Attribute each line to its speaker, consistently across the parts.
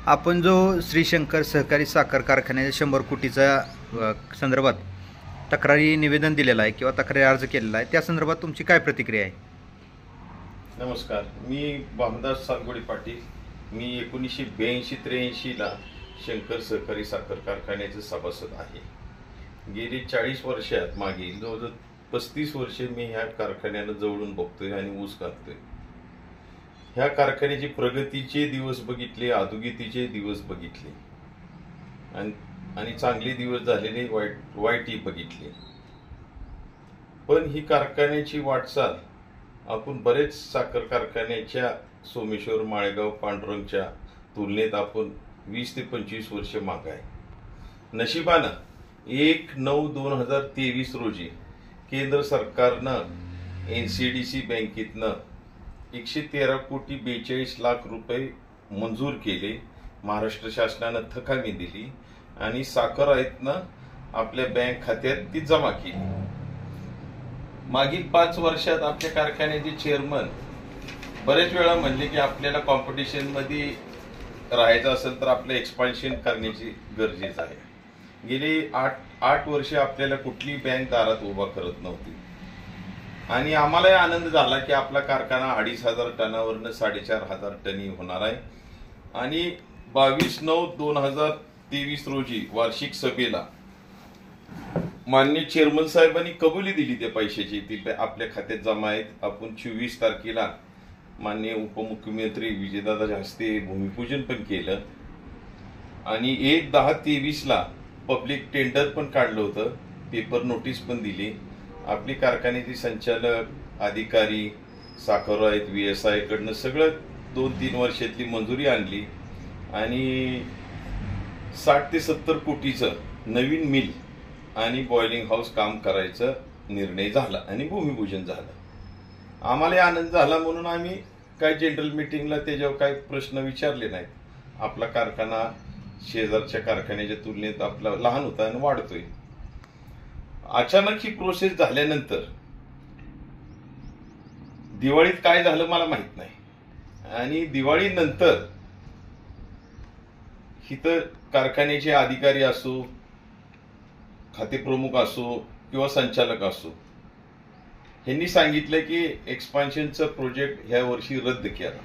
Speaker 1: आपण जो श्री शंकर सहकारी साखर कारखान्याच्या 100 कोटीचा संदर्भात तक्रारी निवेदन दिलेलं आहे किंवा तक्रारी अर्ज केलेला आहे, त्या संदर्भात तुमची काय प्रतिक्रिया आहे?
Speaker 2: नमस्कार, मी भामदास सालगोडी पाटील. मी 1982-83ला शंकर सहकारी साखर कारखान्याचे सभासद आहे. गेली 40 वर्षात मागील जवळजवळ 35 वर्षे मी ह्या कारखान्याला जवळून बघतोय आणि ऊस काढतोय. ह्या कारखान्याची प्रगतीचे दिवस बघितले, अधोगतीचे दिवस बघितले आणि चांगले दिवस झालेले वाईटही बघितले. पण ही कारखान्याची वाटचाल आपण बरेच साखर कारखान्याच्या सोमेश्वर, माळेगाव, पांडुरंगच्या तुलनेत आपण 20 ते 25 वर्ष मागे आहे. नशिबानं 1/9/2023 रोजी केंद्र सरकारनं NCDC बँकेतनं 113 कोटी 42 लाख रुपये मंजूर केले. महाराष्ट्र शासनानं थकामी दिली आणि साखर आयुक्तानं आपल्या बँक खात्यात ती जमा केली. मागील 5 वर्षात आपल्या कारखान्याचे चेअरमन बरेच वेळा म्हणले की आपल्याला कॉम्पिटिशन मध्ये राहायचं असेल तर आपलं एक्सपान्शन करण्याची गरजेचं आहे. गेली 8 वर्षे आपल्याला कुठली बँक दारात उभा करत नव्हती आणि आम्हालाही आनंद झाला की आपला कारखाना 2,500 टनावरनं 4,500 टनी होणार आहे. आणि 22/9/2023 रोजी वार्षिक सभेला माननीय चेअरमन साहेबांनी कबुली दिली त्या पैशाची, ती आपल्या खात्यात जमा आहेत. आपण 24 तारखेला माननीय उपमुख्यमंत्री विजयदादाच्या हस्ते भूमिपूजन पण केलं आणि 1/10/23ला पब्लिक टेंडर पण काढलं होतं, पेपर नोटीस पण दिली. आपली कारखान्याची संचालक, अधिकारी, साखर आहेत, VSI कडनं सगळं 2-3 वर्षातली मंजुरी आणली आणि 60 ते 70 कोटीचं नवीन मिल आणि बॉइलिंग हाऊस काम करायचा निर्णय झाला आणि भूमिपूजन झालं. आम्हाला आनंद झाला म्हणून आम्ही काय जनरल मीटिंगला त्याच्यावर काही प्रश्न विचारले नाहीत. आपला कारखाना शेजारच्या कारखान्याच्या तुलनेत आपला लहान होता आणि वाढतोय. अचानक ही प्रोसेस झाल्यानंतर दिवाळीत काय झालं मला माहित नाही आणि दिवाळीनंतर इथं कारखान्याचे अधिकारी असो, खाते प्रमुख असो किंवा संचालक असो, यांनी सांगितलं की एक्सपान्शनचा प्रोजेक्ट ह्या वर्षी रद्द केला.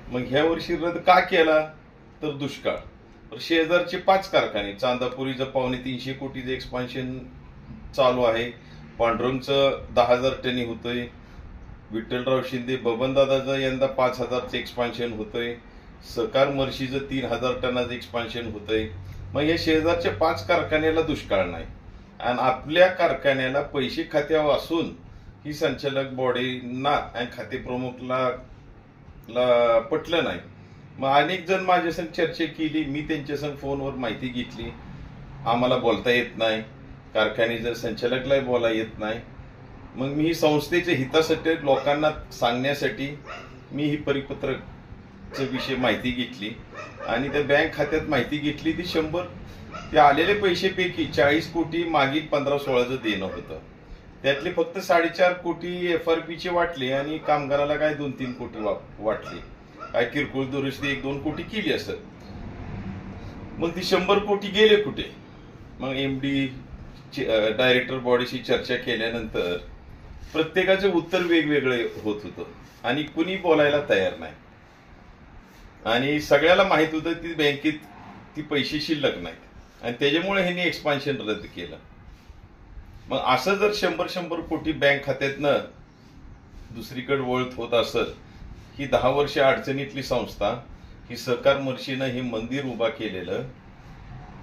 Speaker 2: मग ह्या वर्षी रद्द का केला तर दुष्काळ. शेजारचे 5 कारखाने, चांदापुरीचं 250 कोटीचं एक्सपान्शन चालू आहे, पांडुरंगचं 10,000 टनी होतंय, विठ्ठलराव शिंदे बबनदादाचं यंदा 5,000चं एक्सपान्शन होतंय, सहकार मर्शीचं 3,000 टनाचं एक्सपान्शन होतंय. मग या शेजारच्या 5 कारखान्याला दुष्काळ नाही आणि आपल्या कारखान्याला पैसे खात्यावर असून ही संचालक बॉडीना आणि खाते प्रमुखला पटलं नाही. मग अनेक जण माझ्या संग चर्चा केली, मी त्यांच्या संग फोनवर माहिती घेतली. आम्हाला बोलता येत नाही, कारखान्याच्या संचालकलाही बोला येत नाही. मग मी ही संस्थेच्या हितासाठी लोकांना सांगण्यासाठी मी ही परिपत्रकचा विषय माहिती घेतली आणि त्या बँक खात्यात माहिती घेतली. ती 100 ते आलेले पैशापैकी 40 कोटी मागील 15-16चं देणं होतं. त्यातले फक्त 4.5 कोटी FRPचे वाटले आणि कामगाराला काय 2-3 कोटी वाटले. काय किरकोळ दुरुस्ती 1-2 कोटी केली असत. मग ती 100 कोटी गेले कुठे? मग MD डायरेक्टर बॉडीशी चर्चा केल्यानंतर प्रत्येकाचं उत्तर वेगवेगळे होत होतं आणि कुणी बोलायला तयार नाही आणि सगळ्याला माहित होतं ती बँकेत ती पैसे शिल्लक नाहीत आणि त्याच्यामुळे ह्यांनी एक्सपान्शन रद्द केलं. मग असं जर 100 कोटी बँक खात्यातनं दुसरीकडे वळत होत असेल, ही 10 वर्ष अडचणीतली संस्था, ही सहकार मर्शीनं हे मंदिर उभा केलेलं,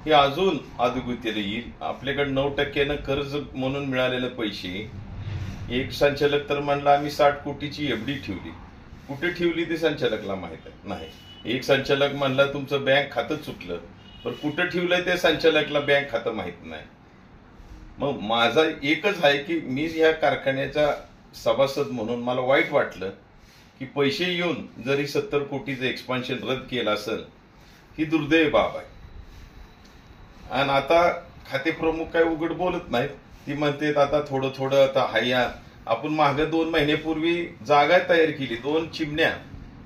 Speaker 2: हे अजून अधोगतीला येईल. आपल्याकडे 9% कर्ज म्हणून मिळालेले पैसे, एक संचालक तर म्हणला आम्ही 60 कोटीची FD ठेवली. कुठे ठेवली ते संचालकला माहित नाही. एक संचालक म्हणला तुमचं बँक खातं चुकलं, पण कुठं ठेवलंय ते संचालकला बँक खातं माहित नाही. मग माझा एकच आहे की मी ह्या कारखान्याचा सभासद म्हणून मला वाईट वाटलं की पैसे येऊन जरी 70 कोटीचं एक्सपान्शन रद्द केलं असेल, ही दुर्दैवी बाब आहे. आणि आता खाते प्रमुख काय उघड बोलत नाहीत. ती म्हणते आता थोडं आता हाया आपण मागे 2 महिन्यापूर्वी जागा तयार केली, 2 चिमण्या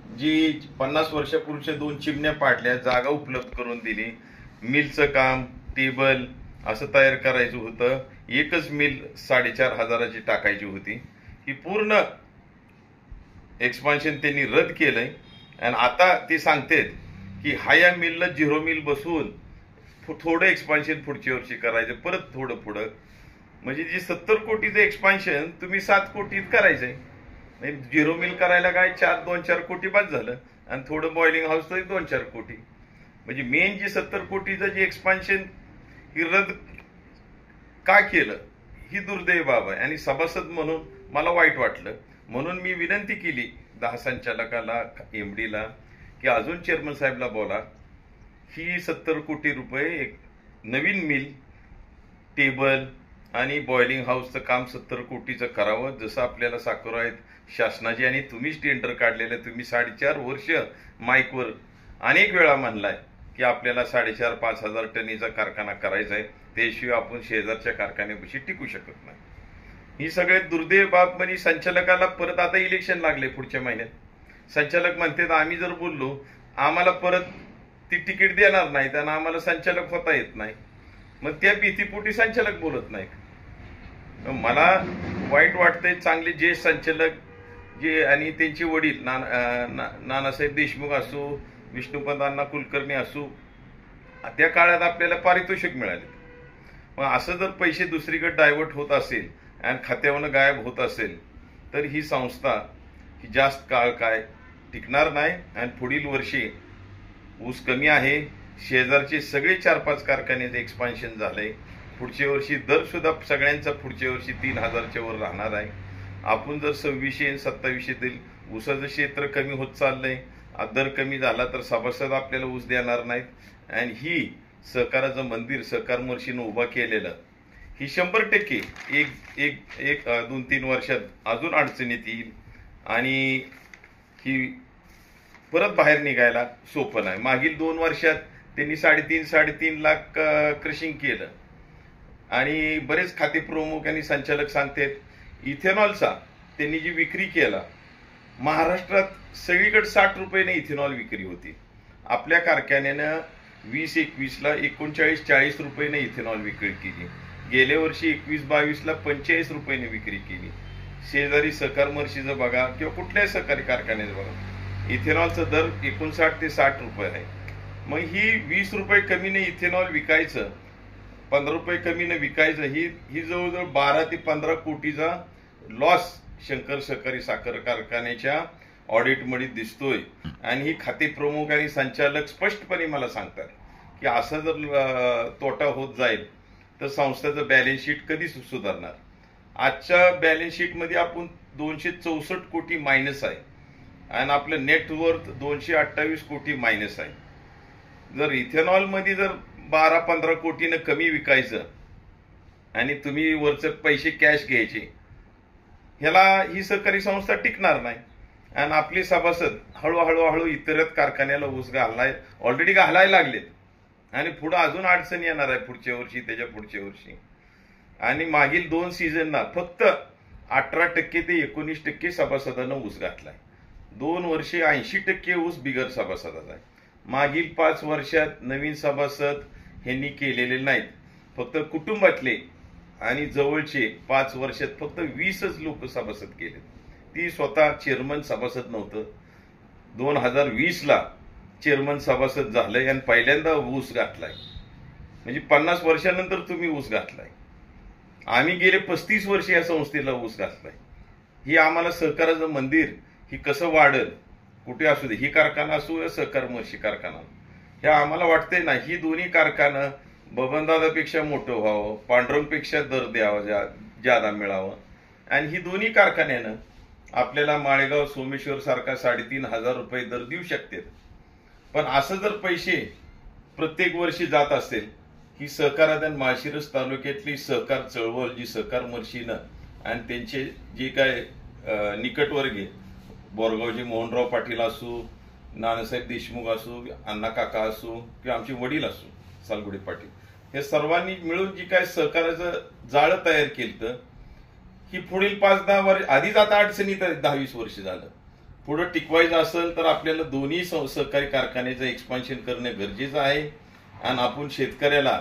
Speaker 2: जी 50 वर्षापूर्वीच्या 2 चिमण्या पाडल्या, जागा उपलब्ध करून दिली, मिलचं काम, टेबल असं तयार करायचं होतं. एकच मिल 4,500ची टाकायची होती. ही पूर्ण एक्सपान्शन त्यांनी रद्द केलंय आणि आता ते सांगतात की या मिलला 0 मिल बसवून थोडं एक्सपान्शन पुढच्या वर्षी करायचं, परत थोडं पुढं. म्हणजे जी 70 कोटीचं एक्सपान्शन तुम्ही 7 कोटीत करायचंय. 0 मिल करायला काय 2-4 कोटी बाद झालं आणि थोडं बॉइलिंग हाऊस तरी 2-4 कोटी. म्हणजे मेन जे 70 कोटीचं जे एक्सपान्शन ही रद्द का केलं ही दुर्दैव बाब आहे आणि सभासद म्हणून मला वाईट वाटलं. म्हणून मी विनंती केली 10 संचालकाला, एमडीला की अजून चेअरमन साहेबला बोला, ही 70 कोटी रुपये एक नवीन मिल, टेबल आणि बॉइलिंग हाऊसचं काम 70 कोटीचं करावं. जसं आपल्याला साखर आहेत शासनाची आणि तुम्हीच टेंडर काढलेलं, तुम्ही 4.5 वर्ष माईकवर अनेक वेळा म्हणलाय की आपल्याला 4,500-5,000 हजार टनीचा कारखाना करायचा आहे, त्याशिवाय आपण शेजारच्या कारखान्यापाशी टिकू शकत नाही. ही सगळ्यात दुर्दैव बाब. म्हणजे संचालकाला परत आता इलेक्शन लागले पुढच्या महिन्यात. संचालक म्हणतात आम्ही जर बोललो आम्हाला परत ती तिकीट देणार नाहीत आणि आम्हाला संचालक होता येत नाही. मग त्या भीतीपोटी संचालक बोलत नाहीत. मला वाईट वाटतंय. चांगले जे संचालक जे आणि त्यांचे वडील नानासाहेब देशमुख असो, विष्णुपंत अण्णा कुलकर्णी असो, त्या काळात आपल्याला पारितोषिक मिळाले. मग असं जर पैसे दुसरीकडे डायव्हर्ट होत असेल आणि खात्यावरून गायब होत असेल तर ही संस्था ही जास्त काळ काय टिकणार नाही. आणि पुढील वर्षी ऊस कमी आहे, शेजारचे सगळे 4-5 कारखान्याचं एक्सपान्शन झालंय. पुढच्या वर्षी दर सुद्धा सगळ्यांचा पुढच्या वर्षी 3,000च्या वर राहणार आहे. आपण जर 2600 आणि 2700 देईल, ऊसाचं क्षेत्र कमी होत चाललंय, दर कमी झाला तर सभासद आपल्याला ऊस देणार नाहीत. आणि ही सहकाराचं मंदिर सहकार मर्शीनं उभा केलेलं ही 100% एक 2-3 वर्षात अजून अडचणीत येईल आणि ही परत बाहेर निघायला सोपं नाही. मागील 2 वर्षात त्यांनी 3.5 लाख क्रशिंग केलं आणि बरेच खाते प्रमुख आणि संचालक सांगतात इथेनॉलचा त्यांनी जी विक्री केला, महाराष्ट्रात सगळीकडे 60 रुपयाने इथेनॉल विक्री होती. आपल्या कारखान्यानं 20-21ला 39-40 रुपयाने इथेनॉल विक्री केली. गेल्या वर्षी 21-22ला 45 रुपयाने विक्री केली. शेजारी सहकार मर्शीचं बघा किंवा कुठल्याही सहकारी कारखान्याचं बघा, इथेनॉलचा दर 59 ते 60 रुपये आहे. मग ही 20 रुपये कमीने इथेनॉल विकायचं, 15 रुपये कमीने विकायचं, ही जवळजवळ 12 ते 15 कोटीचा लॉस शंकर सहकारी साखर कारखान्याच्या ऑडिटमध्ये दिसतोय. आणि ही खाते प्रमुख आणि संचालक स्पष्टपणे मला सांगतात की असं जर तोटा होत जाईल तर संस्थेचं बॅलन्स शीट कधी सुधारणार. आजच्या बॅलन्स शीटमध्ये आपण 264 कोटी मायनस आहे आणि आपलं नेटवर्थ 228 कोटी मायनस आहे. जर इथेनॉलमध्ये जर 12-15 कोटीनं कमी विकायचं आणि तुम्ही वरचे पैसे कॅश घ्यायचे, ह्याला ही सहकारी संस्था टिकणार नाही. आणि आपले सभासद हळूहळू इतरत कारखान्याला ऊस ऑलरेडी घालायला लागलेत आणि पुढे अजून अडचण येणार आहे पुढच्या वर्षी, त्याच्या पुढच्या वर्षी. आणि मागील 2 सीझनला फक्त 18% ते 19% सभासदांना ऊस घातलाय. 2 वर्षे 80% ऊस बिगर सभासदाचा आहे. मागील 5 वर्षात नवीन सभासद ह्यांनी केलेले नाहीत. फक्त कुटुंबातले आणि जवळचे 5 वर्षात फक्त 20च लोक सभासद केले. ती स्वतः चेअरमन सभासद नव्हतं. 2020ला चेअरमन सभासद झालंय आणि पहिल्यांदा ऊस घातलाय. म्हणजे 50 वर्षानंतर तुम्ही ऊस घातलाय. आम्ही गेले 35 वर्ष या संस्थेला ऊस घातलाय. ही आम्हाला सहकाराचं मंदिर ही कसं वाढेल, कुठे असू दे, ही कारखाना असू या सहकार मर्शी कारखाना, हे आम्हाला वाटतंय ना, ही दोन्ही कारखानं बबनदादापेक्षा मोठं व्हावं, पांडुरंगपेक्षा दर द्यावा, ज्यादा मिळावं. आणि ही दोन्ही कारखान्यानं आपल्याला माळेगाव सोमेश्वर सारखा 3,500 रुपये दर देऊ शकतात. पण असं जर पैसे प्रत्येक वर्षी जात असेल, ही सहकाराधन माळशिरस तालुक्यातली सहकार चळवळ जी सहकार मर्शीनं आणि त्यांचे जे काय निकटवर्गीय बोरगावचे मोहनराव पाटील असू, नानासाहेब देशमुख असू, अण्णा काका असू किंवा आमचे वडील असू सालगुडे पाटील, हे सर्वांनी मिळून जी काय सहकाराचं जाळं तयार केलं, ही पुढील 5-10 वर्ष आधीच आता अडचणीत 10-20 वर्ष झालं. पुढे टिकवायचं असेल तर आपल्याला दोन्ही सहकारी कारखान्याचं एक्सपान्शन करणं गरजेचं आहे. आणि आपण शेतकऱ्याला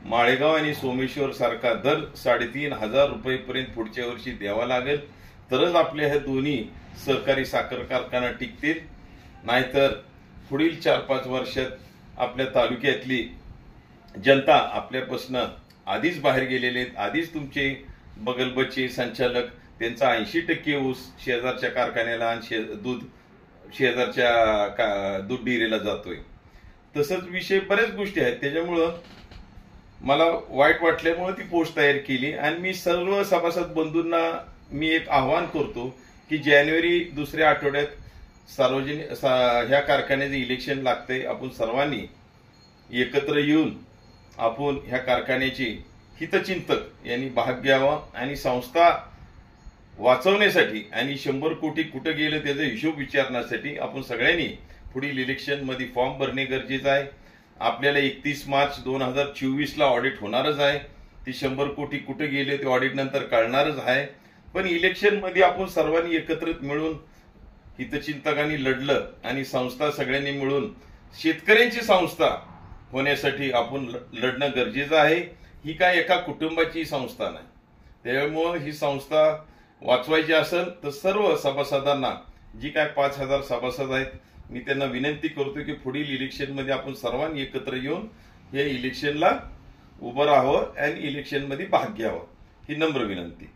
Speaker 2: माळेगाव आणि सोमेश्वर सारखा दर 3,500 रुपयेपर्यंत पुढच्या वर्षी द्यावा लागेल, तरच आपल्या ह्या दोन्ही सहकारी साखर कारखाना टिकतील. नाहीतर पुढील 4-5 वर्षात आपल्या तालुक्यातली जनता आपल्यापासून आधीच बाहेर गेलेले आहेत. आधीच तुमचे बगलबच्चे संचालक त्यांचा 80% ऊस शेजारच्या कारखान्याला आणि दूध शेजारच्या दूध डेअरीला जातोय. तसंच विषय बऱ्याच गोष्टी आहेत. त्याच्यामुळं मला वाईट वाटल्यामुळे ती पोस्ट तयार केली. आणि मी सर्व सभासद बंधूंना मी एक आवाहन करतो की जानेवारी 2ऱ्या आठवड्यात सार्वजनिक ह्या कारखान्याचं इलेक्शन लागतंय. आपण सर्वांनी एकत्र येऊन आपण ह्या कारखान्याचे हितचिंतक यांनी भाग घ्यावा आणि संस्था वाचवण्यासाठी आणि 100 कोटी कुठं गेलं त्याचा हिशोब विचारण्यासाठी आपण सगळ्यांनी पुढील इलेक्शन मध्ये फॉर्म भरणे गरजेचं आहे. आपल्याला 31 मार्च 2024ला ऑडिट होणारच आहे. ती 100 कोटी कुठे गेले ते ऑडिट नंतर कळणारच आहे. पण इलेक्शन मध्ये आपण सर्वांनी एकत्रित मिळून हितचिंतकांनी लढलं आणि संस्था सगळ्यांनी मिळून शेतकऱ्यांची संस्था होण्यासाठी आपण लढणं गरजेचं आहे. ही काय एका कुटुंबाची संस्था नाही. त्यामुळे ही संस्था वाचवायची असेल तर सर्व सभासदांना, जी काय 5,000 सभासद आहेत, मी त्यांना विनंती करतो की पुढील इलेक्शन मध्ये आपण सर्वांनी एकत्र येऊन या इलेक्शनला उभं राहावं आणि इलेक्शन मध्ये भाग घ्यावा, ही नम्र विनंती.